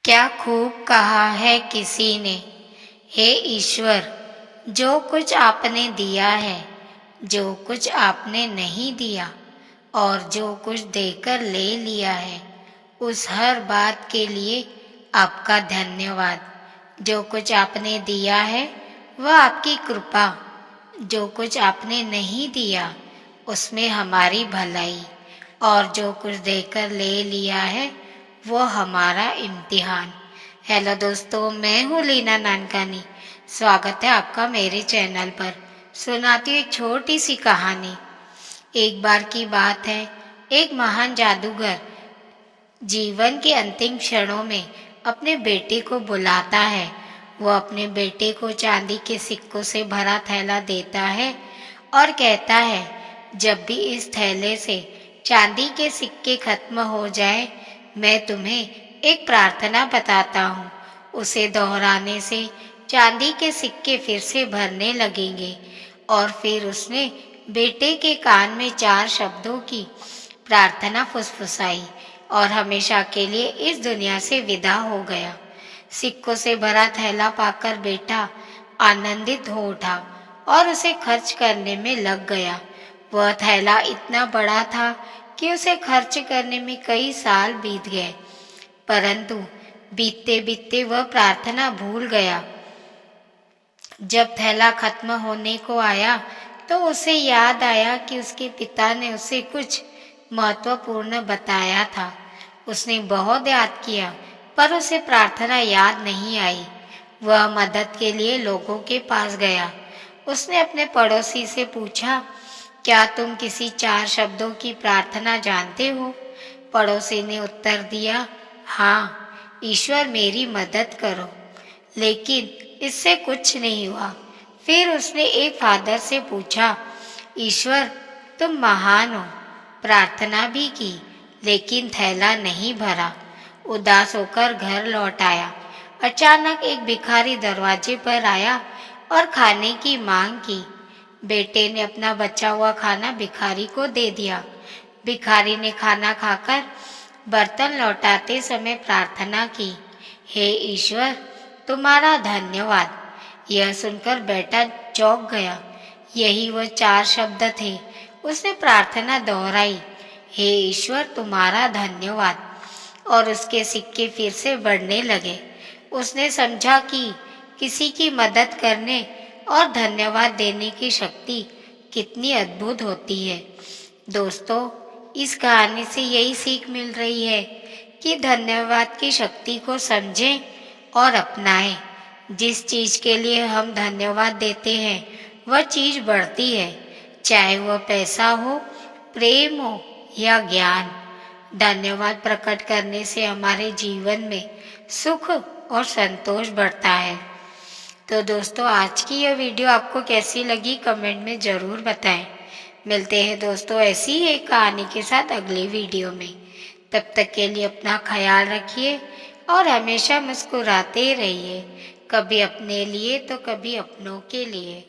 क्या खूब कहा है किसी ने, हे ईश्वर, जो कुछ आपने दिया है, जो कुछ आपने नहीं दिया और जो कुछ देकर ले लिया है, उस हर बात के लिए आपका धन्यवाद। जो कुछ आपने दिया है वह आपकी कृपा, जो कुछ आपने नहीं दिया उसमें हमारी भलाई, और जो कुछ देकर ले लिया है वो हमारा इम्तिहान। हेलो दोस्तों, मैं हूँ लीना नानकानी। स्वागत है आपका मेरे चैनल पर। सुनाती हूँ एक छोटी सी कहानी। एक बार की बात है, एक महान जादूगर जीवन के अंतिम क्षणों में अपने बेटे को बुलाता है। वह अपने बेटे को चांदी के सिक्कों से भरा थैला देता है और कहता है, जब भी इस थैले से चांदी के सिक्के खत्म हो जाए, मैं तुम्हें एक प्रार्थना बताता हूँ। उसे दोहराने से चांदी के सिक्के फिर से भरने लगेंगे। और फिर उसने बेटे के कान में 4 शब्दों की प्रार्थना फुसफुसाई और हमेशा के लिए इस दुनिया से विदा हो गया। सिक्कों से भरा थैला पाकर बेटा आनंदित हो उठा और उसे खर्च करने में लग गया। वह थैला इतना बड़ा था कि उसे खर्च करने में कई साल बीत गए, परंतु बीतते बीतते वह प्रार्थना भूल गया। जब थैला खत्म होने को आया तो उसे याद आया कि उसके पिता ने उसे कुछ महत्वपूर्ण बताया था। उसने बहुत याद किया, पर उसे प्रार्थना याद नहीं आई। वह मदद के लिए लोगों के पास गया। उसने अपने पड़ोसी से पूछा, क्या तुम किसी 4 शब्दों की प्रार्थना जानते हो? पड़ोसी ने उत्तर दिया, हाँ, ईश्वर मेरी मदद करो। लेकिन इससे कुछ नहीं हुआ। फिर उसने एक फादर से पूछा, ईश्वर तुम महान हो, प्रार्थना भी की लेकिन थैला नहीं भरा। उदास होकर घर लौट आया। अचानक एक भिखारी दरवाजे पर आया और खाने की मांग की। बेटे ने अपना बचा हुआ खाना भिखारी को दे दिया। भिखारी ने खाना खाकर बर्तन लौटाते समय प्रार्थना की, हे ईश्वर तुम्हारा धन्यवाद। यह सुनकर बेटा चौंक गया। यही वह 4 शब्द थे। उसने प्रार्थना दोहराई, हे ईश्वर तुम्हारा धन्यवाद, और उसके सिक्के फिर से बढ़ने लगे। उसने समझा कि किसी की मदद करने और धन्यवाद देने की शक्ति कितनी अद्भुत होती है। दोस्तों, इस कहानी से यही सीख मिल रही है कि धन्यवाद की शक्ति को समझें और अपनाएं। जिस चीज के लिए हम धन्यवाद देते हैं वह चीज बढ़ती है, चाहे वह पैसा हो, प्रेम हो या ज्ञान। धन्यवाद प्रकट करने से हमारे जीवन में सुख और संतोष बढ़ता है। तो दोस्तों, आज की यह वीडियो आपको कैसी लगी कमेंट में ज़रूर बताएं। मिलते हैं दोस्तों ऐसी ही एक कहानी के साथ अगली वीडियो में। तब तक के लिए अपना ख्याल रखिए और हमेशा मुस्कुराते रहिए, कभी अपने लिए तो कभी अपनों के लिए।